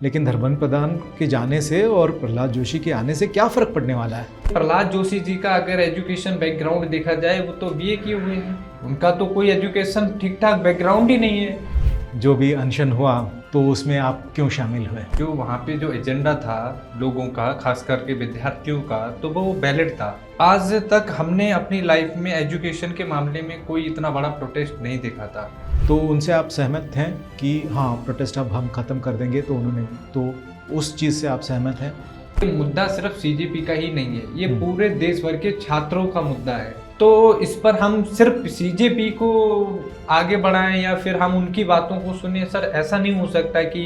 लेकिन धर्मेंद्र प्रधान के जाने से और प्रहलाद जोशी के आने से क्या फ़र्क पड़ने वाला है? प्रहलाद जोशी जी का अगर एजुकेशन बैकग्राउंड देखा जाए वो तो बीए किए हुए हैं, उनका तो कोई एजुकेशन ठीक ठाक बैकग्राउंड ही नहीं है। जो भी अनशन हुआ तो उसमें आप क्यों शामिल हुए? जो वहाँ पे जो एजेंडा था लोगों का, खास करके विद्यार्थियों का, तो वो वैलिड था। आज तक हमने अपनी लाइफ में एजुकेशन के मामले में कोई इतना बड़ा प्रोटेस्ट नहीं देखा था। तो उनसे आप सहमत हैं कि हाँ प्रोटेस्ट अब हम ख़त्म कर देंगे, तो उन्होंने तो उस चीज़ से आप सहमत हैं? ये मुद्दा सिर्फ सीजेपी का ही नहीं है, ये पूरे देश भर के छात्रों का मुद्दा है। तो इस पर हम सिर्फ सीजेपी को आगे बढ़ाएं या फिर हम उनकी बातों को सुने, सर ऐसा नहीं हो सकता कि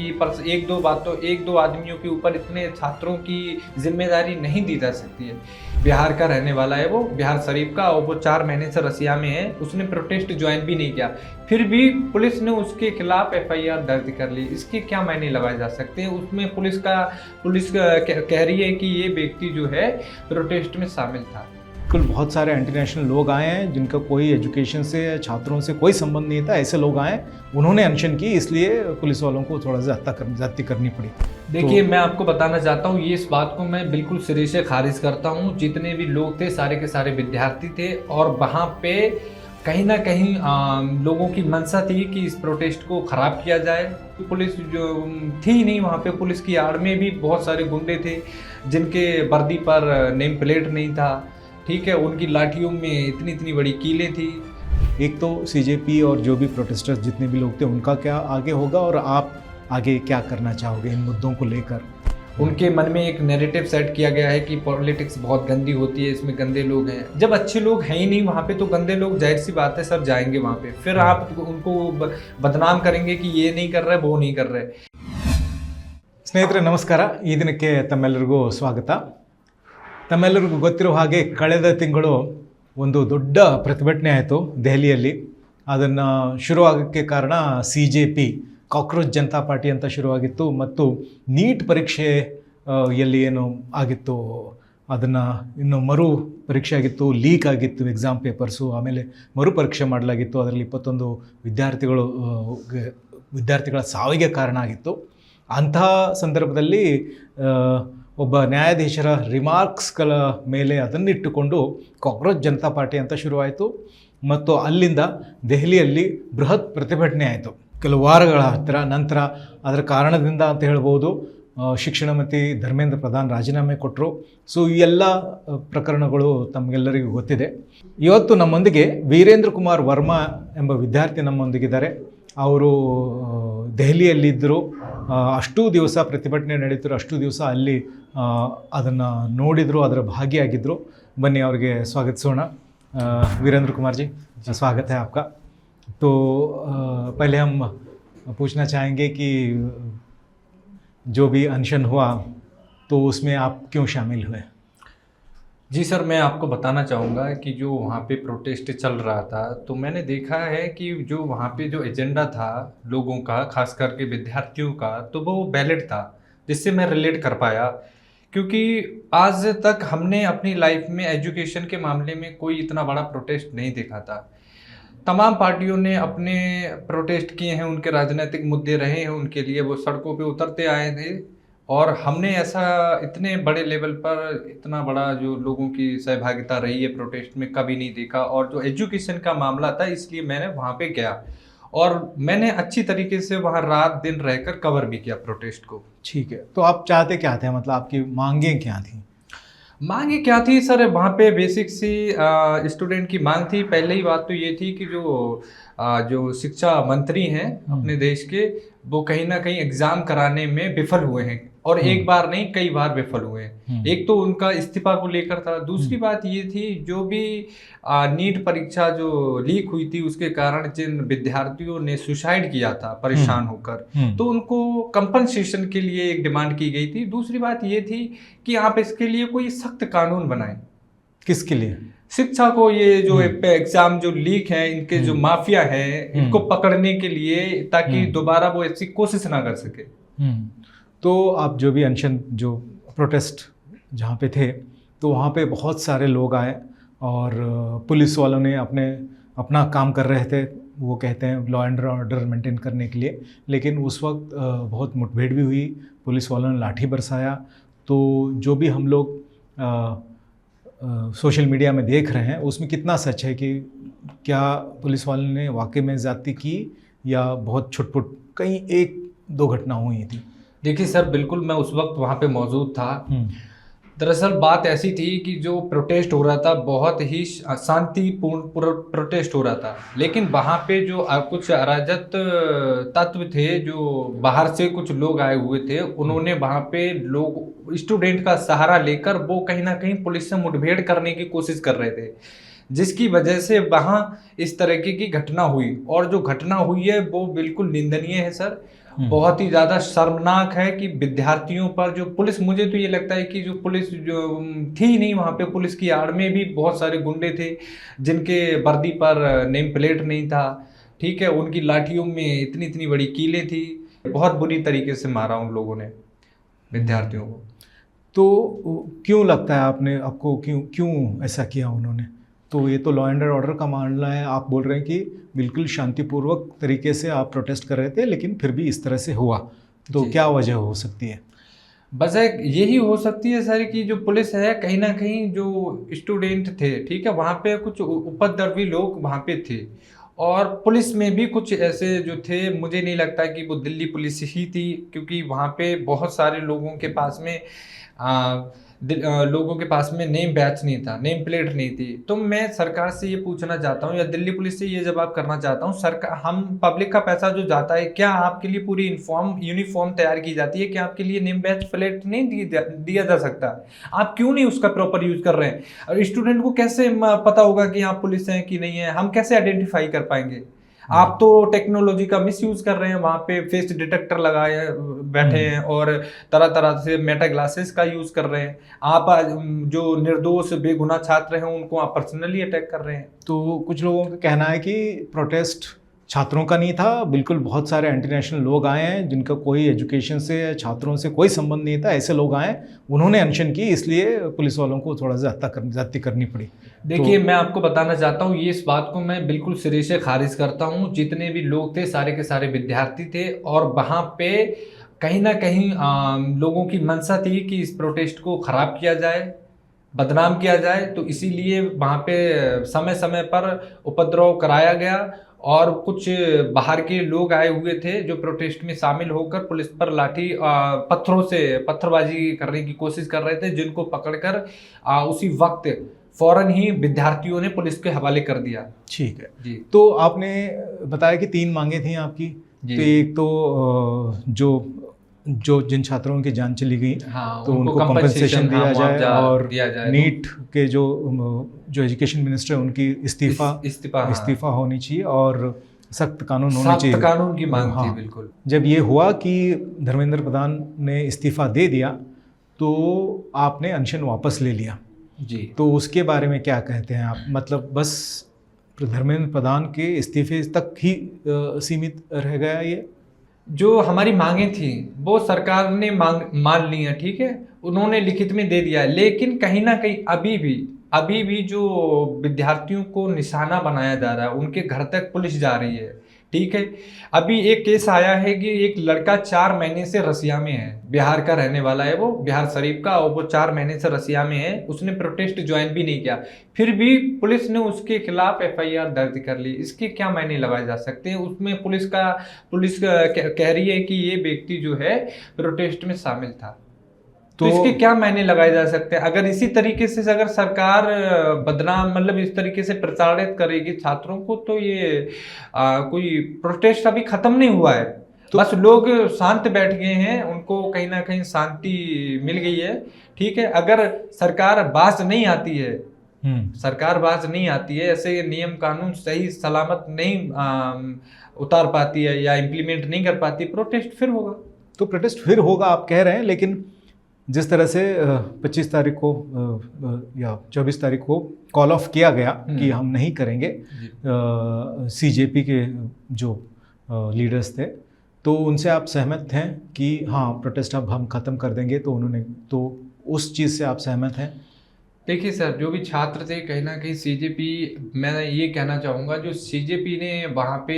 एक दो आदमियों के ऊपर इतने छात्रों की जिम्मेदारी नहीं दी जा सकती है। बिहार का रहने वाला है वो, बिहार शरीफ का, और वो 4 महीने से रसिया में है, उसने प्रोटेस्ट ज्वाइन भी नहीं किया, फिर भी पुलिस ने उसके खिलाफ एफआईआर दर्ज कर ली। इसके क्या मायने लगाए जा सकते हैं? उसमें पुलिस कह रही है कि ये व्यक्ति जो है प्रोटेस्ट में शामिल था। बिल्कुल, बहुत सारे इंटरनेशनल लोग आए हैं जिनका कोई एजुकेशन से, छात्रों से कोई संबंध नहीं था, ऐसे लोग आए, उन्होंने अनशन की, इसलिए पुलिस वालों को थोड़ा ज्यादती करनी पड़ी। देखिए, मैं आपको बताना चाहता हूँ, ये इस बात को मैं बिल्कुल सिरे से खारिज करता हूँ। जितने भी लोग थे सारे के सारे विद्यार्थी थे, और वहाँ पे कहीं ना कहीं लोगों की मंशा थी कि इस प्रोटेस्ट को ख़राब किया जाए। पुलिस जो थी नहीं वहाँ पे, पुलिस की आड़ में भी बहुत सारे गुंडे थे जिनके वर्दी पर नेम प्लेट नहीं था, ठीक है, उनकी लाठियों में इतनी इतनी बड़ी कीलें थी। एक तो सीजेपी और जो भी प्रोटेस्टर्स जितने भी लोग थे उनका क्या आगे होगा, और आप आगे क्या करना चाहोगे इन मुद्दों को लेकर? उनके मन में एक नैरेटिव सेट किया गया है कि पॉलिटिक्स बहुत गंदी होती है, इसमें गंदे लोग हैं। जब अच्छे लोग हैं ही नहीं वहाँ पे, तो गंदे लोग जाहिर सी बात है सर जाएंगे वहाँ पे, फिर आप उनको बदनाम करेंगे कि ये नहीं कर रहे, वो नहीं कर रहे। ಸ್ನೇಹಿತರೆ ನಮಸ್ಕಾರ, ಈ ದಿನಕ್ಕೆ ತಮ್ಮೆಲ್ಲರಿಗೂ ಸ್ವಾಗತ. ತಮ್ಮೆಲ್ಲರಿಗೂ ಗೊತ್ತಿರೋ ಹಾಗೆ ಕಳೆದ ತಿಂಗಳು ಒಂದು ದೊಡ್ಡ ಪ್ರತಿಭಟನೆ ಆಯಿತು ದೆಹಲಿಯಲ್ಲಿ. ಅದನ್ನು ಶುರುವಾಗೋಕ್ಕೆ ಕಾರಣ CJP, ಕಾಕ್ರೋಚ್ ಜನತಾ ಪಾರ್ಟಿ ಅಂತ ಶುರುವಾಗಿತ್ತು, ಮತ್ತು ನೀಟ್ ಪರೀಕ್ಷೆ ಎಲ್ಲಿ ಏನು ಆಗಿತ್ತು ಅದನ್ನು ಇನ್ನು ಮರು ಪರೀಕ್ಷೆ ಆಗಿತ್ತು, ಲೀಕ್ ಆಗಿತ್ತು ಎಕ್ಸಾಮ್ ಪೇಪರ್ಸು, ಆಮೇಲೆ ಮರು ಪರೀಕ್ಷೆ ಮಾಡಲಾಗಿತ್ತು. ಅದರಲ್ಲಿ 21 ವಿದ್ಯಾರ್ಥಿಗಳ ಸಾವಿಗೆ ಕಾರಣ ಆಗಿತ್ತು. ಅಂತಹ ಸಂದರ್ಭದಲ್ಲಿ ಒಬ್ಬ ನ್ಯಾಯಾಧೀಶರ ರಿಮಾರ್ಕ್ಸ್ಗಳ ಮೇಲೆ ಅದನ್ನಿಟ್ಟುಕೊಂಡು ಕಾಕ್ರೋಚ್ ಜನತಾ ಪಾರ್ಟಿ ಅಂತ ಶುರುವಾಯಿತು, ಮತ್ತು ಅಲ್ಲಿಂದ ದೆಹಲಿಯಲ್ಲಿ ಬೃಹತ್ ಪ್ರತಿಭಟನೆ ಆಯಿತು ಕೆಲವು ವಾರಗಳ ನಂತರ. ಅದರ ಕಾರಣದಿಂದ ಅಂತ ಹೇಳ್ಬೋದು, ಶಿಕ್ಷಣ ಮಂತ್ರಿ ಧರ್ಮೇಂದ್ರ ಪ್ರಧಾನ್ ರಾಜೀನಾಮೆ ಕೊಟ್ಟರು. ಸೊ ಈ ಎಲ್ಲ ಪ್ರಕರಣಗಳು ತಮಗೆಲ್ಲರಿಗೂ ಗೊತ್ತಿದೆ. ಇವತ್ತು ನಮ್ಮೊಂದಿಗೆ ವೀರೇಂದ್ರ ಕುಮಾರ್ ವರ್ಮಾ ಎಂಬ ವಿದ್ಯಾರ್ಥಿ ನಮ್ಮೊಂದಿಗಿದ್ದಾರೆ. ಅವರು ದೆಹಲಿಯಲ್ಲಿದ್ದರು, ಅಷ್ಟೂ ದಿವಸ ಪ್ರತಿಭಟನೆ ನಡೀತಿದ್ರು, ಅಷ್ಟೂ ದಿವಸ ಅಲ್ಲಿ ಅದನ್ನು ನೋಡಿದರು, ಅದರ ಭಾಗಿಯಾಗಿದ್ದರು. ಬನ್ನಿ ಅವರಿಗೆ ಸ್ವಾಗತಿಸೋಣ. वीरेंद्र कुमार जी, स्वागत है आपका. तो पहले हम पूछना चाहेंगे कि जो भी अनशन हुआ तो उसमें आप क्यों शामिल हुए? जी सर, मैं आपको बताना चाहूँगा कि जो वहाँ पे प्रोटेस्ट चल रहा था, तो मैंने देखा है कि जो वहाँ पे जो एजेंडा था लोगों का, खास करके विद्यार्थियों का, तो वो वैलिड था, जिससे मैं रिलेट कर पाया। क्योंकि आज तक हमने अपनी लाइफ में एजुकेशन के मामले में कोई इतना बड़ा प्रोटेस्ट नहीं देखा था। तमाम पार्टियों ने अपने प्रोटेस्ट किए हैं, उनके राजनीतिक मुद्दे रहे हैं, उनके लिए वो सड़कों पे उतरते आए थे, और हमने ऐसा इतने बड़े लेवल पर इतना बड़ा जो लोगों की सहभागिता रही है प्रोटेस्ट में कभी नहीं देखा। और जो एजुकेशन का मामला था, इसलिए मैंने वहाँ पे गया, और मैंने अच्छी तरीके से वहाँ रात दिन रहकर कवर भी किया प्रोटेस्ट को। ठीक है, तो आप चाहते क्या थे, मतलब आपकी मांगें क्या थी? मांगे क्या थी सर, वहाँ पे बेसिक सी स्टूडेंट की मांग थी। पहले ही बात तो ये थी कि जो शिक्षा मंत्री हैं अपने देश के, वो कहीं ना कहीं एग्जाम कराने में विफल हुए हैं, और एक बार नहीं कई बार विफल हुए हैं। एक तो उनका इस्तीफा को लेकर था, दूसरी बात ये थी जो भी नीट परीक्षा जो लीक हुई थी उसके कारण जिन विद्यार्थियों ने सुसाइड किया था परेशान होकर, तो उनको कंपनसेशन के लिए एक डिमांड की गई थी। दूसरी बात ये थी कि आप इसके लिए कोई सख्त कानून बनाएं। किसके लिए? शिक्षा को, ये जो एग्जाम जो लीक है, इनके जो माफिया है, इनको पकड़ने के लिए, ताकि दोबारा वो ऐसी कोशिश ना कर सके। तो आप जो भी अनशन, जो प्रोटेस्ट जहाँ पे थे, तो वहाँ पे बहुत सारे लोग आए, और पुलिस वालों ने अपना काम कर रहे थे, वो कहते हैं लॉ एंड ऑर्डर मेंटेन करने के लिए, लेकिन उस वक्त बहुत मुठभेड़ भी हुई, पुलिस वालों ने लाठी बरसाया। तो जो भी हम लोग सोशल मीडिया में देख रहे हैं उसमें कितना सच है कि क्या पुलिस वालों ने वाकई में ज़्यादती की या बहुत छुटपुट कहीं एक दो घटना हुई थी? देखिए सर, बिल्कुल मैं उस वक्त वहाँ पे मौजूद था। दरअसल बात ऐसी थी कि जो प्रोटेस्ट हो रहा था बहुत ही शांतिपूर्ण प्रोटेस्ट हो रहा था, लेकिन वहाँ पे जो कुछ अराजक तत्व थे, जो बाहर से कुछ लोग आए हुए थे, उन्होंने वहाँ पे लोग स्टूडेंट का सहारा लेकर वो कहीं ना कहीं पुलिस से मुठभेड़ करने की कोशिश कर रहे थे, जिसकी वजह से वहाँ इस तरीके की घटना हुई। और जो घटना हुई है वो बिल्कुल निंदनीय है सर, बहुत ही ज़्यादा शर्मनाक है कि विद्यार्थियों पर जो पुलिस, मुझे तो ये लगता है कि जो पुलिस जो थी नहीं वहाँ पे, पुलिस की आड़ में भी बहुत सारे गुंडे थे जिनके वर्दी पर नेम प्लेट नहीं था, ठीक है, उनकी लाठियों में इतनी इतनी बड़ी कीलें थी, बहुत बुरी तरीके से मारा उन लोगों ने विद्यार्थियों को। तो क्यों लगता है आपको क्यों क्यों ऐसा किया उन्होंने? तो ये तो लॉ एंड ऑर्डर का मामला है, आप बोल रहे हैं कि बिल्कुल शांतिपूर्वक तरीके से आप प्रोटेस्ट कर रहे थे लेकिन फिर भी इस तरह से हुआ, तो क्या वजह हो सकती है? वजह यही हो सकती है सर कि जो पुलिस है कहीं ना कहीं जो स्टूडेंट थे, ठीक है, वहाँ पे कुछ उपद्रवी लोग वहाँ पे थे, और पुलिस में भी कुछ ऐसे जो थे, मुझे नहीं लगता कि वो दिल्ली पुलिस ही थी, क्योंकि वहाँ पे बहुत सारे लोगों के पास में लोगों के पास में नेम बैच नहीं था, नेम प्लेट नहीं थी। तो मैं सरकार से ये पूछना चाहता हूँ या दिल्ली पुलिस से ये जवाब करना चाहता हूँ, सरकार, हम पब्लिक का पैसा जो जाता है, क्या आपके लिए पूरी यूनिफॉर्म तैयार की जाती है? क्या आपके लिए नेम बैच प्लेट नहीं दिया जा सकता? आप क्यों नहीं उसका प्रॉपर यूज कर रहे हैं? और स्टूडेंट को कैसे पता होगा कि आप पुलिस हैं कि नहीं है? हम कैसे आइडेंटिफाई कर पाएंगे? आप तो टेक्नोलॉजी का मिसयूज कर रहे हैं, वहाँ पे फेस डिटेक्टर लगाए बैठे हैं और तरह तरह से मेटा ग्लासेस का यूज कर रहे हैं। आप जो निर्दोष बेगुनाह छात्र हैं उनको आप पर्सनली अटैक कर रहे हैं। तो कुछ लोगों का कहना है कि प्रोटेस्ट छात्रों का नहीं था, बिल्कुल बहुत सारे इंटरनेशनल लोग आए हैं जिनका कोई एजुकेशन से या छात्रों से कोई संबंध नहीं था, ऐसे लोग आए, उन्होंने अनशन की, इसलिए पुलिस वालों को थोड़ा ज्यादती करनी पड़ी। देखिए मैं आपको बताना चाहता हूँ, ये इस बात को मैं बिल्कुल सिरे से खारिज करता हूँ। जितने भी लोग थे सारे के सारे विद्यार्थी थे, और वहाँ पे कहीं ना कहीं लोगों की मंशा थी कि इस प्रोटेस्ट को खराब किया जाए, बदनाम किया जाए, तो इसीलिए वहाँ पे समय समय पर उपद्रव कराया गया, और कुछ बाहर के लोग आए हुए थे जो प्रोटेस्ट में शामिल होकर पुलिस पर लाठी पत्थरों से पत्थरबाजी करने की कोशिश कर रहे थे, जिनको पकड़कर उसी वक्त फौरन ही विद्यार्थियों ने पुलिस के हवाले कर दिया। ठीक है जी। तो आपने बताया कि 3 मांगे थी आपकी। तो एक तो जो जिन छात्रों की जान चली गई, हाँ, तो उनको कंपनसेशन दिया जाए, और नीट के जो एजुकेशन मिनिस्टर है उनकी इस्तीफा होनी चाहिए, और सख्त कानून होना चाहिए, सख्त कानून की मांग थी। हाँ। बिल्कुल। जब ये हुआ कि धर्मेंद्र प्रधान ने इस्तीफा दे दिया तो आपने अनशन वापस ले लिया जी। तो उसके बारे में क्या कहते हैं आप? मतलब बस धर्मेंद्र प्रधान के इस्तीफे तक ही सीमित रह गया ये? जो हमारी मांगे थी वो सरकार ने मान ली है, ठीक है, उन्होंने लिखित में दे दिया है, लेकिन कहीं ना कहीं अभी भी जो विद्यार्थियों को निशाना बनाया जा रहा है, उनके घर तक पुलिस जा रही है, ठीक है। अभी एक केस आया है कि एक लड़का 4 महीने से रसिया में है, बिहार का रहने वाला है, वो बिहार शरीफ का, और वो 4 महीने से रसिया में है, उसने प्रोटेस्ट ज्वाइन भी नहीं किया, फिर भी पुलिस ने उसके खिलाफ FIR दर्ज कर ली। इसके क्या मायने लगाए जा सकते हैं? उसमें पुलिस कह रही है कि ये व्यक्ति जो है प्रोटेस्ट में शामिल था, तो इसके क्या मायने लगाए जा सकते हैं? अगर इसी तरीके से अगर सरकार बदनाम, मतलब इस तरीके से प्रताड़ित करेगी छात्रों को, तो ये कोई प्रोटेस्ट अभी खत्म नहीं हुआ है, तो बस लोग शांत बैठ गए हैं, उनको कहीं ना कहीं शांति मिल गई है, ठीक है। अगर सरकार बाज नहीं आती है, ऐसे नियम कानून सही सलामत नहीं उतार पाती है या इम्प्लीमेंट नहीं कर पाती, प्रोटेस्ट फिर होगा। तो प्रोटेस्ट फिर होगा आप कह रहे हैं, लेकिन जिस तरह से 25 तारीख को या 24 तारीख को कॉल ऑफ किया गया कि हम नहीं करेंगे, CJP के जो लीडर्स थे, तो उनसे आप सहमत हैं कि हाँ प्रोटेस्ट अब हम ख़त्म कर देंगे? तो उस चीज़ से आप सहमत हैं? देखिए सर, जो भी छात्र थे कहीं ना कहीं सीजेपी, मैं ये कहना चाहूँगा जो सीजेपी ने वहाँ पे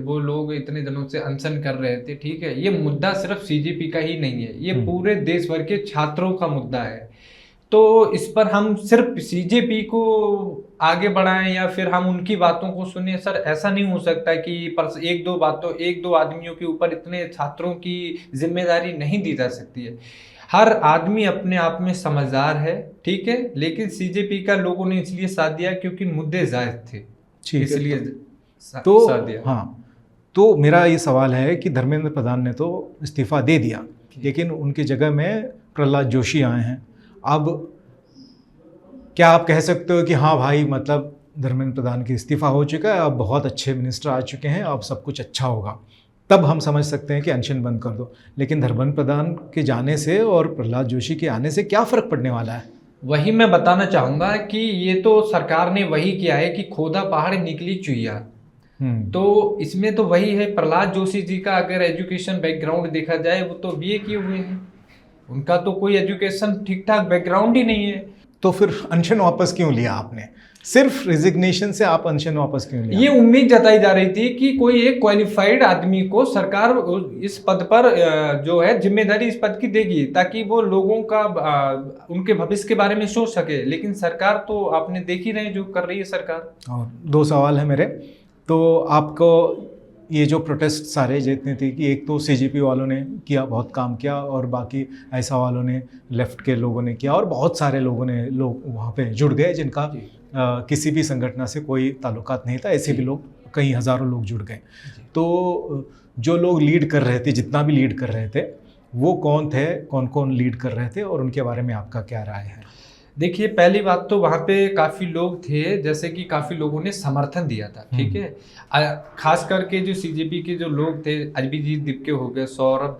वो लोग इतने दिनों से अनशन कर रहे थे, ठीक है, ये मुद्दा सिर्फ सीजेपी का ही नहीं है, ये पूरे देश भर के छात्रों का मुद्दा है। तो इस पर हम सिर्फ सीजेपी को आगे बढ़ाएं या फिर हम उनकी बातों को सुने, सर ऐसा नहीं हो सकता कि पर एक दो आदमियों के ऊपर इतने छात्रों की जिम्मेदारी नहीं दी जा सकती है। हर आदमी अपने आप में समझदार है, ठीक है, लेकिन सीजेपी का लोगों ने इसलिए साथ दिया क्योंकि मुद्दे जायज थे, ठीक है। इसलिए तो साथ दिया। हाँ, तो मेरा ये सवाल है कि धर्मेंद्र प्रधान ने तो इस्तीफा दे दिया, लेकिन उनकी जगह में प्रहलाद जोशी आए हैं। अब क्या आप कह सकते हो कि हाँ भाई, मतलब धर्मेंद्र प्रधान की इस्तीफा हो चुका है, अब बहुत अच्छे मिनिस्टर आ चुके हैं, अब सब कुछ अच्छा होगा, तब हम समझ सकते हैं कि अनशन बंद कर दो। लेकिन धर्मेंद्र प्रधान के जाने से और प्रहलाद जोशी के आने से क्या फ़र्क पड़ने वाला है? वही मैं बताना चाहूँगा कि ये तो सरकार ने वही किया है कि खोदा पहाड़ निकली चुईया। तो इसमें तो वही है, प्रहलाद जोशी जी का अगर एजुकेशन बैकग्राउंड देखा जाए वो तो बीए किए हुए हैं, उनका तो कोई एजुकेशन ठीक ठाक बैकग्राउंड ही नहीं है। तो फिर अनशन वापस क्यों लिया आपने? सिर्फ रिजिग्नेशन से आप अनशन वापस क्यों लिया? ये उम्मीद जताई जा रही थी कि कोई एक क्वालिफाइड आदमी को सरकार इस पद पर जो है जिम्मेदारी इस पद की देगी, ताकि वो लोगों का उनके भविष्य के बारे में सोच सके। लेकिन सरकार तो आपने देख ही रहे जो कर रही है सरकार। और दो सवाल है मेरे। तो आपको ये जो प्रोटेस्ट सारे जितने थे कि एक तो सीजेपी वालों ने किया, बहुत काम किया, और बाकी ऐसा वालों ने, लेफ्ट के लोगों ने किया, और बहुत सारे लोग वहाँ पे जुड़ गए जिनका किसी भी संगठन से कोई ताल्लुकात नहीं था, ऐसे भी लोग, कई हज़ारों लोग जुड़ गए। तो जो लोग लीड कर रहे थे, जितना भी लीड कर रहे थे, वो कौन थे, कौन कौन लीड कर रहे थे, और उनके बारे में आपका क्या राय है? देखिए, पहली बात तो वहाँ पे काफ़ी लोग थे, जैसे कि काफ़ी लोगों ने समर्थन दिया था, ठीक है। खास करके जो सीजेपी के जो लोग थे, अभिजीत दिपके हो गए, सौरभ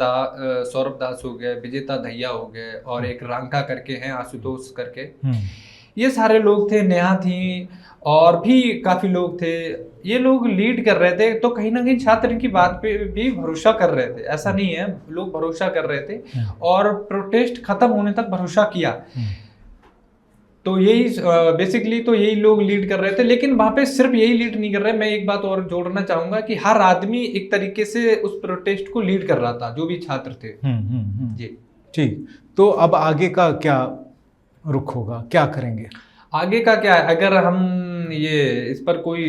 दास हो गए, विजेता दहिया हो गए, और एक रांका करके हैं, आशुतोष करके, ये सारे लोग थे, नेहा थी, और भी काफ़ी लोग थे। ये लोग लीड कर रहे थे, तो कहीं ना कहीं छात्र इनकी बात पे भी भरोसा कर रहे थे, ऐसा नहीं है, लोग भरोसा कर रहे थे और प्रोटेस्ट खत्म होने तक भरोसा किया। तो यही बेसिकली तो यही लोग लीड कर रहे थे। लेकिन वहाँ पे सिर्फ यही लीड नहीं कर रहे, मैं एक बात और जोड़ना चाहूँगा कि हर आदमी एक तरीके से उस प्रोटेस्ट को लीड कर रहा था, जो भी छात्र थे। जी, ठीक। तो अब आगे का क्या रुख होगा, क्या करेंगे? आगे का क्या है, अगर हम ये इस पर कोई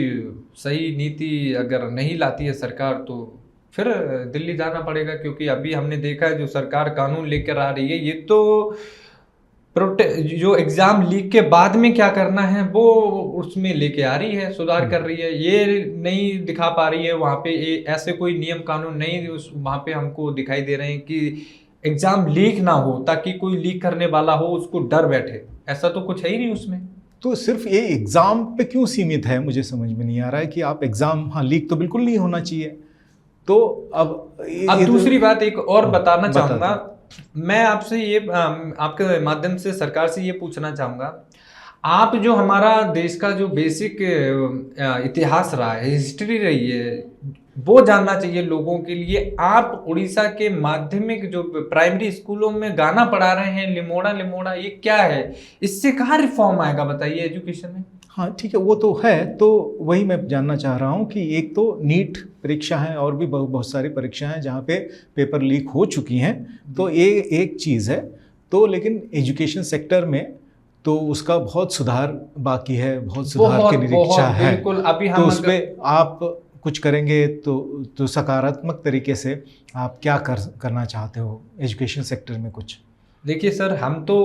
सही नीति अगर नहीं लाती है सरकार, तो फिर दिल्ली जाना पड़ेगा, क्योंकि अभी हमने देखा है जो सरकार कानून लेकर आ रही है, ये तो जो एग्जाम लीक के बाद में क्या करना है वो उसमें लेके आ रही है, सुधार कर रही है। ये नहीं दिखा पा रही है वहाँ पे, ऐसे कोई नियम कानून नहीं वहाँ पे हमको दिखाई दे रहे हैं कि एग्जाम लीक ना हो, ताकि कोई लीक करने वाला हो उसको डर बैठे। ऐसा तो कुछ है ही नहीं उसमें। तो सिर्फ ये एग्ज़ाम पे क्यों सीमित है, मुझे समझ में नहीं आ रहा है कि आप एग्ज़ाम, हाँ लीक तो बिल्कुल नहीं होना चाहिए। तो अब दूसरी बात एक और बताना चाहूँगा मैं आपसे, ये आपके माध्यम से सरकार से ये पूछना चाहूँगा, आप जो हमारा देश का जो बेसिक इतिहास रहा है, हिस्ट्री रही है, वो जानना चाहिए लोगों के लिए। आप उड़ीसा के माध्यमिक जो प्राइमरी स्कूलों में गाना पढ़ा रहे हैं, लिमोड़ा लिमोड़ा, ये क्या है? इससे कहाँ रिफॉर्म आएगा बताइए एजुकेशन में? हाँ ठीक है, वो तो है। तो वही मैं जानना चाह रहा हूँ कि एक तो नीट परीक्षा है, और भी बहुत सारी परीक्षाएं हैं जहाँ पे पेपर लीक हो चुकी हैं, तो ये एक चीज़ है। तो लेकिन एजुकेशन सेक्टर में तो उसका बहुत सुधार बाकी है, बहुत सुधार की निरीक्षा है। बिल्कुल, अभी हम तो उस पर आप कुछ करेंगे तो सकारात्मक तरीके से आप क्या करना चाहते हो एजुकेशन सेक्टर में कुछ? देखिए सर, हम तो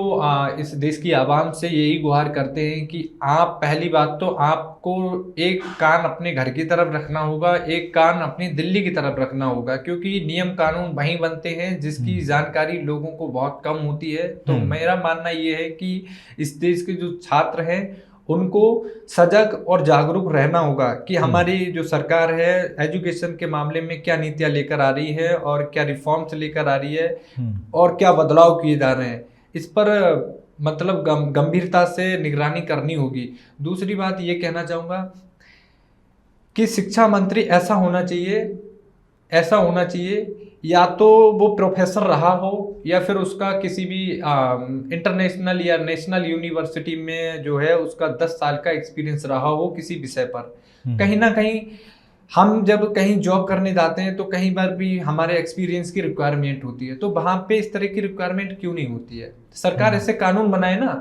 इस देश की आवाम से यही गुहार करते हैं कि आप, पहली बात तो आपको एक कान अपने घर की तरफ रखना होगा, एक कान अपनी दिल्ली की तरफ रखना होगा, क्योंकि नियम कानून वहीं बनते हैं जिसकी जानकारी लोगों को बहुत कम होती है। तो मेरा मानना ये है कि इस देश के जो छात्र हैं उनको सजग और जागरूक रहना होगा कि हमारी जो सरकार है एजुकेशन के मामले में क्या नीतियां लेकर आ रही है, और क्या रिफॉर्म्स लेकर आ रही है, और क्या बदलाव किए जा रहे हैं। इस पर मतलब गंभीरता से निगरानी करनी होगी। दूसरी बात ये कहना चाहूँगा कि शिक्षा मंत्री ऐसा होना चाहिए या तो वो प्रोफेसर रहा हो या फिर उसका किसी भी इंटरनेशनल या नेशनल यूनिवर्सिटी में जो है उसका 10 साल का एक्सपीरियंस रहा हो किसी विषय पर। कहीं ना कहीं हम जब कहीं जॉब करने जाते हैं तो कहीं बार भी हमारे एक्सपीरियंस की रिक्वायरमेंट होती है, तो वहां पे इस तरह की रिक्वायरमेंट क्यों नहीं होती है? सरकार ऐसे कानून बनाए ना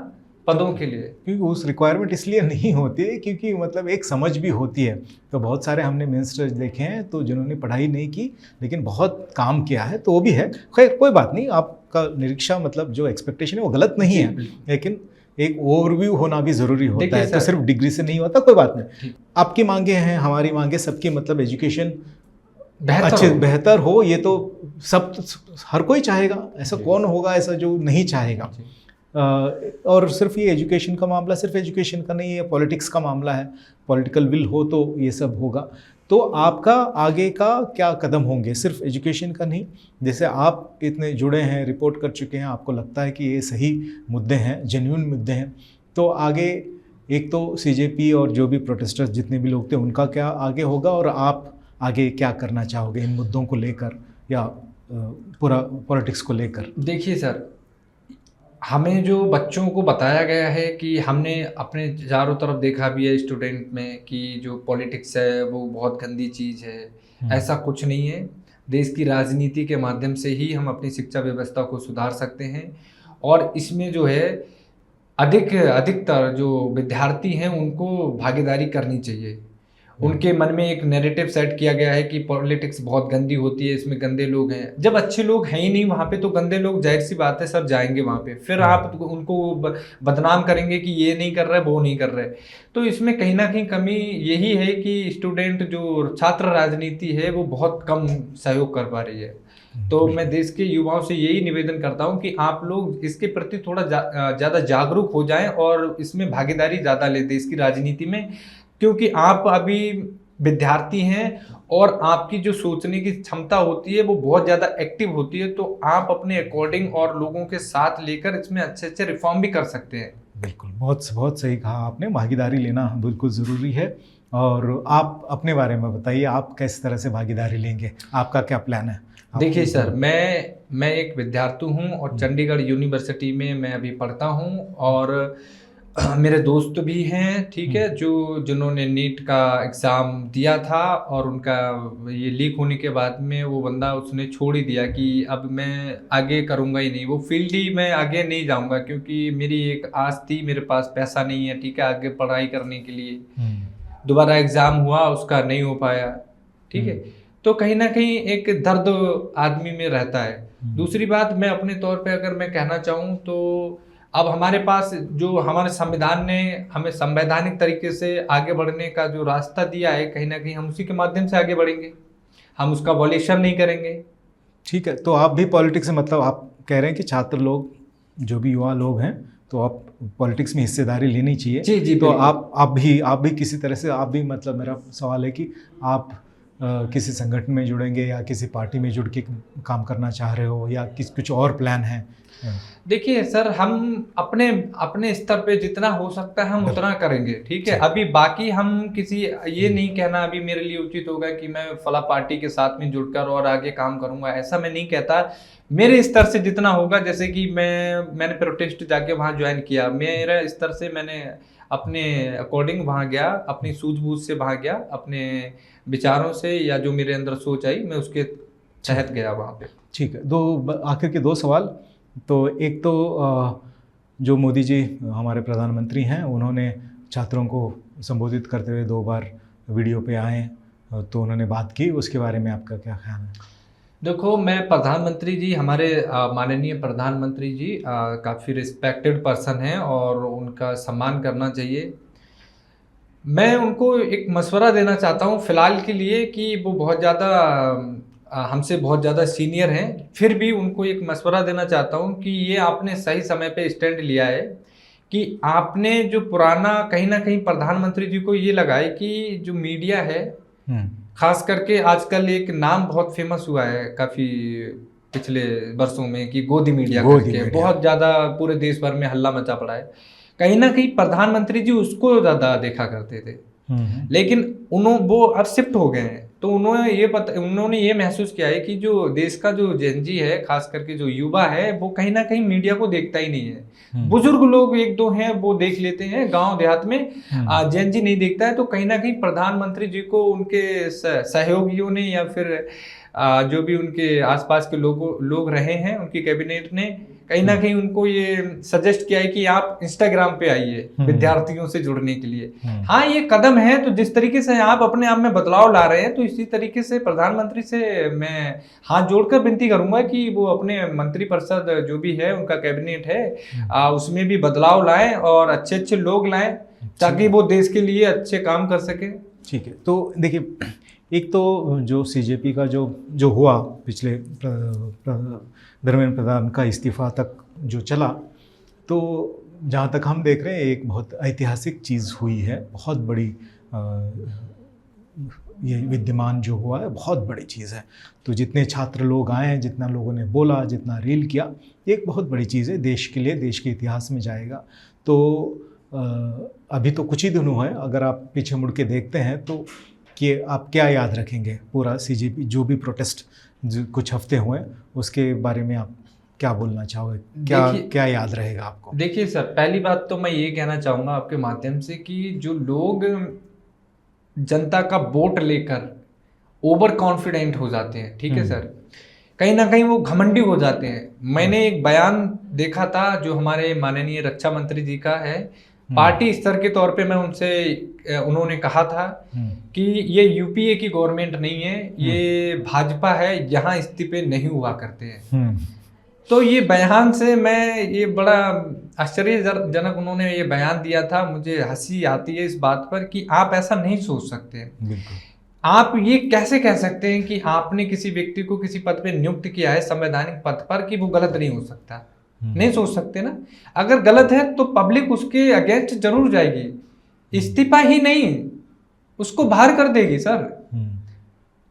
पदों के लिए। क्योंकि उस रिक्वायरमेंट इसलिए नहीं होती है क्योंकि मतलब एक समझ भी होती है। तो बहुत सारे हमने मिनिस्टर्स देखे हैं तो जिन्होंने पढ़ाई नहीं की लेकिन बहुत काम किया है, तो वो भी है। खैर कोई बात नहीं, आपका निरीक्षा मतलब जो एक्सपेक्टेशन है वो गलत नहीं है, लेकिन एक ओवरव्यू होना भी ज़रूरी होता है। तो सिर्फ डिग्री से नहीं होता, कोई बात नहीं। आपकी मांगे हैं, हमारी मांगे, सबकी मतलब एजुकेशन बेहतर हो, ये तो सब हर कोई चाहेगा। ऐसा कौन होगा ऐसा जो नहीं चाहेगा। और सिर्फ ये एजुकेशन का मामला सिर्फ एजुकेशन का नहीं है, पॉलिटिक्स का मामला है। पॉलिटिकल विल हो तो ये सब होगा। तो आपका आगे का क्या कदम होंगे, सिर्फ एजुकेशन का नहीं? जैसे आप इतने जुड़े हैं, रिपोर्ट कर चुके हैं, आपको लगता है कि ये सही मुद्दे हैं, जेन्युइन मुद्दे हैं, तो आगे एक तो सीजेपी और जो भी प्रोटेस्टर्स जितने भी लोग थे उनका क्या आगे होगा, और आप आगे क्या करना चाहोगे इन मुद्दों को लेकर या पूरा पॉलिटिक्स को लेकर? देखिए सर, हमें जो बच्चों को बताया गया है कि हमने अपने चारों तरफ देखा भी है स्टूडेंट में कि जो पॉलिटिक्स है वो बहुत गंदी चीज़ है। ऐसा कुछ नहीं है। देश की राजनीति के माध्यम से ही हम अपनी शिक्षा व्यवस्था को सुधार सकते हैं, और इसमें जो है अधिकतर जो विद्यार्थी हैं उनको भागीदारी करनी चाहिए। उनके मन में एक नैरेटिव सेट किया गया है कि पॉलिटिक्स बहुत गंदी होती है, इसमें गंदे लोग हैं। जब अच्छे लोग हैं ही नहीं वहाँ पे तो गंदे लोग जाहिर सी बात है सर जाएंगे वहाँ पे। फिर आप उनको बदनाम करेंगे कि ये नहीं कर रहे, वो नहीं कर रहे। तो इसमें कहीं ना कहीं कमी यही है कि स्टूडेंट जो छात्र राजनीति है वो बहुत कम सहयोग कर पा रही है। तो मैं देश के युवाओं से यही निवेदन करता हूं कि आप लोग इसके प्रति थोड़ा ज़्यादा जागरूक हो जाएं और इसमें भागीदारी ज़्यादा लें देश की राजनीति में, क्योंकि आप अभी विद्यार्थी हैं और आपकी जो सोचने की क्षमता होती है वो बहुत ज़्यादा एक्टिव होती है। तो आप अपने अकॉर्डिंग और लोगों के साथ लेकर इसमें अच्छे अच्छे रिफॉर्म भी कर सकते हैं। बिल्कुल, बहुत बहुत सही कहा आपने। भागीदारी लेना बिल्कुल ज़रूरी है। और आप अपने बारे में बताइए, आप किस तरह से भागीदारी लेंगे, आपका क्या प्लान है? देखिए सर, मैं एक विद्यार्थी हूँ और चंडीगढ़ यूनिवर्सिटी में मैं अभी पढ़ता हूँ, और मेरे दोस्त भी हैं, ठीक है, जिन्होंने नीट का एग्ज़ाम दिया था और उनका ये लीक होने के बाद में वो बंदा उसने छोड़ ही दिया कि अब मैं आगे करूँगा ही नहीं, वो फील्ड ही मैं आगे नहीं जाऊँगा, क्योंकि मेरी एक आस थी, मेरे पास पैसा नहीं है, ठीक है, आगे पढ़ाई करने के लिए। दोबारा एग्ज़ाम हुआ, उसका नहीं हो पाया, ठीक है। तो कहीं ना कहीं एक दर्द आदमी में रहता है। दूसरी बात, मैं अपने तौर पे अगर मैं कहना चाहूँ तो अब हमारे पास जो हमारे संविधान ने हमें संवैधानिक तरीके से आगे बढ़ने का जो रास्ता दिया है, कहीं ना कहीं हम उसी के माध्यम से आगे बढ़ेंगे, हम उसका वॉल्यूशन नहीं करेंगे। ठीक है, तो आप भी पॉलिटिक्स से मतलब आप कह रहे हैं कि छात्र लोग, जो भी युवा लोग हैं, तो आप पॉलिटिक्स में हिस्सेदारी लेनी चाहिए। जी जी। तो आप भी किसी तरह से, आप भी मतलब मेरा सवाल है कि आप किसी संगठन में जुड़ेंगे या किसी पार्टी में जुड़ के काम करना चाह रहे हो, या कुछ और प्लान है? देखिए सर, हम अपने स्तर पे जितना हो सकता है हम उतना करेंगे, ठीक है। अभी बाकी हम किसी ये नहीं कहना अभी मेरे लिए उचित होगा कि मैं फला पार्टी के साथ में जुड़कर और आगे काम करूंगा, ऐसा मैं नहीं कहता। मेरे स्तर से जितना होगा, जैसे कि मैंने प्रोटेस्ट जाके वहाँ ज्वाइन किया, मेरा स्तर से मैंने अपने अकॉर्डिंग वहाँ गया, अपनी सूझबूझ से वहाँ गया, अपने विचारों से या जो मेरे अंदर सोच आई मैं उसके तहत गया वहाँ पे। ठीक है, आखिर के 2 सवाल। तो एक तो जो मोदी जी हमारे प्रधानमंत्री हैं, उन्होंने छात्रों को संबोधित करते हुए 2 बार वीडियो पे आए, तो उन्होंने बात की, उसके बारे में आपका क्या ख्याल है? देखो, मैं प्रधानमंत्री जी, हमारे माननीय प्रधानमंत्री जी काफ़ी रिस्पेक्टेड पर्सन हैं और उनका सम्मान करना चाहिए। मैं उनको एक मशवरा देना चाहता हूँ फ़िलहाल के लिए कि वो बहुत ज़्यादा हमसे बहुत ज़्यादा सीनियर हैं, फिर भी उनको एक मशवरा देना चाहता हूँ कि ये आपने सही समय पे स्टैंड लिया है कि आपने जो पुराना, कहीं ना कहीं प्रधानमंत्री जी को ये लगा है कि जो मीडिया है, खास करके आजकल एक नाम बहुत फेमस हुआ है काफ़ी पिछले वर्षों में कि गोदी मीडिया करके बहुत ज़्यादा पूरे देश भर में हल्ला मचा पड़ा है। कहीं ना कहीं प्रधानमंत्री जी उसको ज़्यादा देखा करते थे, लेकिन वो अब शिफ्ट हो गए हैं। तो उन्होंने ये महसूस किया है कि जो देश का जो जेनजी है, खास करके जो युवा है, वो कहीं ना कहीं मीडिया को देखता ही नहीं है। बुजुर्ग लोग एक दो हैं वो देख लेते हैं गांव देहात में, जेनजी नहीं देखता है। तो कहीं ना कहीं प्रधानमंत्री जी को उनके सहयोगियों ने या फिर जो भी उनके आसपास के लोग रहे हैं, उनकी कैबिनेट ने कहीं ना कहीं उनको ये सजेस्ट किया है कि आप इंस्टाग्राम पे आइए विद्यार्थियों से जुड़ने के लिए। हाँ, ये कदम है। तो जिस तरीके से आप अपने आप में बदलाव ला रहे हैं, तो इसी तरीके से प्रधानमंत्री से मैं हाथ जोड़कर विनती करूंगा कि वो अपने मंत्रिपरिषद जो भी है, उनका कैबिनेट है, उसमें भी बदलाव लाएं और अच्छे अच्छे लोग लाएं, ताकि वो देश के लिए अच्छे काम कर सके। ठीक है। तो देखिए, एक तो जो सीजेपी का जो हुआ पिछले धर्मेंद्र प्रधान का इस्तीफा तक जो चला, तो जहाँ तक हम देख रहे हैं एक बहुत ऐतिहासिक चीज़ हुई है, बहुत बड़ी ये विद्यमान जो हुआ है बहुत बड़ी चीज़ है। तो जितने छात्र लोग आए हैं, जितना लोगों ने बोला, जितना रील किया, ये एक बहुत बड़ी चीज़ है देश के लिए, देश के इतिहास में जाएगा। तो अभी तो कुछ ही दिन हुए हैं, अगर आप पीछे मुड़ के देखते हैं तो कि आप क्या याद रखेंगे पूरा सीजेपी जो भी प्रोटेस्ट कुछ हफ्ते हुए, उसके बारे में आप क्या बोलना चाहोगे? क्या याद रहेगा आपको? देखिए सर, पहली बात तो मैं ये कहना चाहूँगा आपके माध्यम से कि जो लोग जनता का वोट लेकर ओवर कॉन्फिडेंट हो जाते हैं, ठीक है सर, कहीं ना कहीं वो घमंडी हो जाते हैं। मैंने एक बयान देखा था जो हमारे माननीय रक्षा मंत्री जी का है, पार्टी स्तर के तौर पे उन्होंने कहा था कि ये यूपीए की गवर्नमेंट नहीं है, ये भाजपा है, यहाँ इस्तीफे नहीं हुआ करते हैं। तो ये बयान से ये बड़ा आश्चर्यजनक उन्होंने ये बयान दिया था। मुझे हंसी आती है इस बात पर कि आप ऐसा नहीं सोच सकते। आप ये कैसे कह सकते हैं कि आपने किसी व्यक्ति को किसी पद पे नियुक्त किया है, संवैधानिक पद पर, कि वो गलत नहीं हो सकता? नहीं सोच सकते ना। अगर गलत है तो पब्लिक उसके अगेंस्ट जरूर जाएगी, इस्तीफा ही नहीं उसको बाहर कर देगी सर।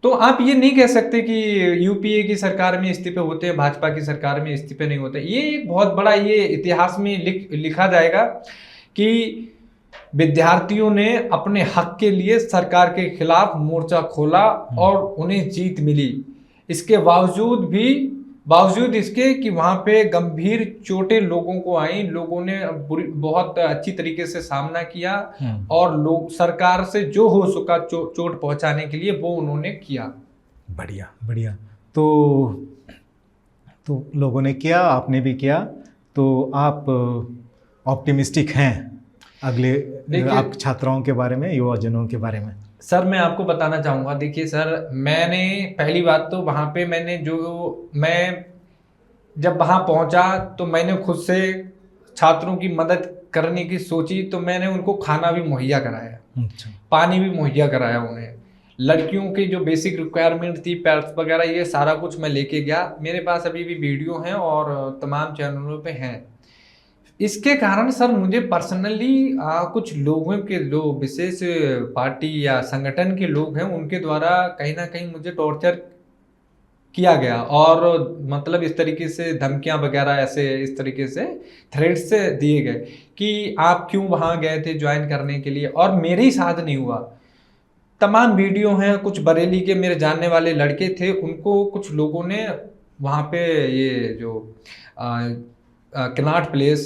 तो आप ये नहीं कह सकते कि यूपीए की सरकार में इस्तीफे होते हैं, भाजपा की सरकार में इस्तीफे नहीं होते। ये एक बहुत बड़ा ये इतिहास में लिखा जाएगा कि विद्यार्थियों ने अपने हक के लिए सरकार के खिलाफ मोर्चा खोला और उन्हें जीत मिली। इसके बावजूद इसके कि वहां पे गंभीर चोटें लोगों को आई, लोगों ने बहुत अच्छी तरीके से सामना किया और लोग सरकार से जो हो सका चोट पहुंचाने के लिए वो उन्होंने किया। बढ़िया। तो लोगों ने किया, आपने भी किया, तो आप ऑप्टिमिस्टिक हैं अगले आप छात्राओं के बारे में, युवा जनों के बारे में? सर मैं आपको बताना चाहूँगा, देखिए सर, मैंने पहली बात तो वहाँ पे मैं जब वहाँ पहुँचा तो मैंने खुद से छात्रों की मदद करने की सोची। तो मैंने उनको खाना भी मुहैया कराया, पानी भी मुहैया कराया उन्हें, लड़कियों की जो बेसिक रिक्वायरमेंट थी, पैड्स वगैरह, ये सारा कुछ मैं लेके गया। मेरे पास अभी भी वीडियो हैं और तमाम चैनलों पे हैं। इसके कारण सर मुझे पर्सनली कुछ लोगों के, जो विशेष पार्टी या संगठन के लोग हैं, उनके द्वारा कहीं ना कहीं मुझे टॉर्चर किया गया और मतलब इस तरीके से धमकियां वगैरह, इस तरीके से थ्रेट्स दिए गए कि आप क्यों वहां गए थे ज्वाइन करने के लिए, और मेरे ही साथ नहीं हुआ। तमाम वीडियो हैं, कुछ बरेली के मेरे जानने वाले लड़के थे, उनको कुछ लोगों ने वहाँ पे ये जो कनॉट प्लेस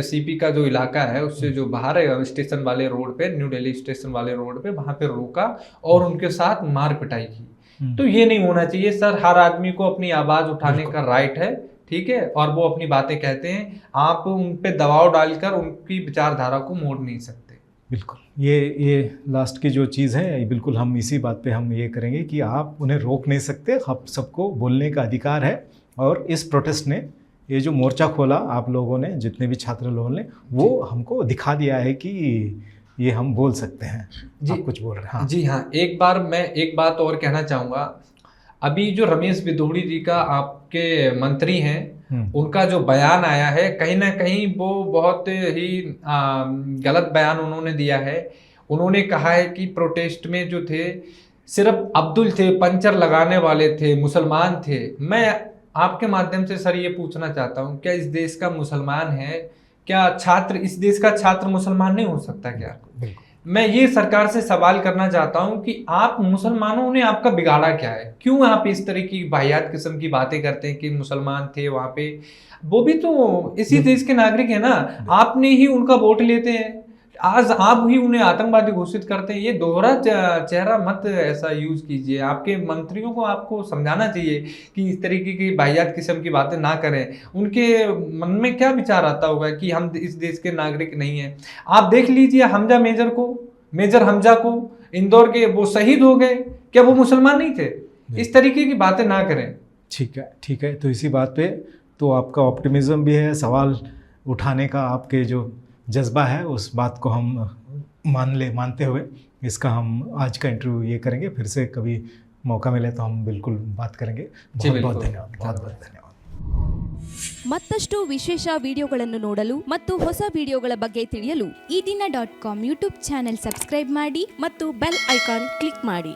सीपी का जो इलाका है उससे जो बाहर है, स्टेशन वाले रोड पे, न्यू दिल्ली स्टेशन वाले रोड पे, वहाँ पे रोका और उनके साथ मार पिटाई की। तो ये नहीं होना चाहिए सर। हर आदमी को अपनी आवाज़ उठाने का राइट है, ठीक है, और वो अपनी बातें कहते हैं। आप उन पे दबाव डालकर उनकी विचारधारा को मोड़ नहीं सकते। बिल्कुल, ये लास्ट की जो चीज़ है, बिल्कुल हम इसी बात पे हम ये करेंगे कि आप उन्हें रोक नहीं सकते, आप सबको बोलने का अधिकार है। और इस प्रोटेस्ट ने, ये जो मोर्चा खोला आप लोगों ने, जितने भी छात्र लोगों ने, वो हमको दिखा दिया है कि ये हम बोल सकते हैं। जी, आप कुछ बोल रहे हैं? हाँ जी हाँ, मैं एक बात और कहना चाहूँगा। अभी जो रमेश बिधूड़ी जी का, आपके मंत्री हैं, उनका जो बयान आया है, कहीं ना कहीं वो बहुत ही गलत बयान उन्होंने दिया है। उन्होंने कहा है कि प्रोटेस्ट में जो थे सिर्फ अब्दुल थे, पंचर लगाने वाले थे, मुसलमान थे। मैं आपके माध्यम से सर ये पूछना चाहता हूँ, क्या इस देश का मुसलमान है, क्या छात्र, इस देश का छात्र मुसलमान नहीं हो सकता क्या? मैं ये सरकार से सवाल करना चाहता हूं कि आप मुसलमानों ने आपका बिगाड़ा क्या है? क्यों आप इस तरह की वाहियात किस्म की बातें करते हैं कि मुसलमान थे वहां पे? वो भी तो इसी देश के नागरिक है ना, आपने ही उनका वोट लेते हैं, आज आप ही उन्हें आतंकवादी घोषित करते हैं। ये दोहरा चेहरा मत ऐसा यूज कीजिए। आपके मंत्रियों को आपको समझाना चाहिए कि इस तरीके की वाहियात किस्म की बातें ना करें। उनके मन में क्या विचार आता होगा कि हम इस देश के नागरिक नहीं हैं? आप देख लीजिए हमजा मेजर को, मेजर हमजा को, इंदौर के, वो शहीद हो गए, क्या वो मुसलमान नहीं थे? इस तरीके की बातें ना करें। ठीक है। तो इसी बात पे तो आपका ऑप्टिमिज्म भी है, सवाल उठाने का आपके जो जज्बा है, उस बात को हम मानते हुए इसका हम आज का इंटरव्यू ये करेंगे। फिर से कभी मौका मिले तो हम बिल्कुल बात करेंगे। बहुत बहुत धन्यवाद। ಮತ್ತಷ್ಟು ವಿಶೇಷ ವಿಡಿಯೋಗಳನ್ನು ನೋಡಲು ಮತ್ತು ಹೊಸ ವಿಡಿಯೋಗಳ ಬಗ್ಗೆ ತಿಳಿಯಲು ಈ ದಿನ .com ಯೂಟ್ಯೂಬ್ ಚಾನೆಲ್ ಸಬ್ಸ್ಕ್ರೈಬ್ ಮಾಡಿ ಮತ್ತು ಬೆಲ್ ಐಕಾನ್ ಕ್ಲಿಕ್ ಮಾಡಿ.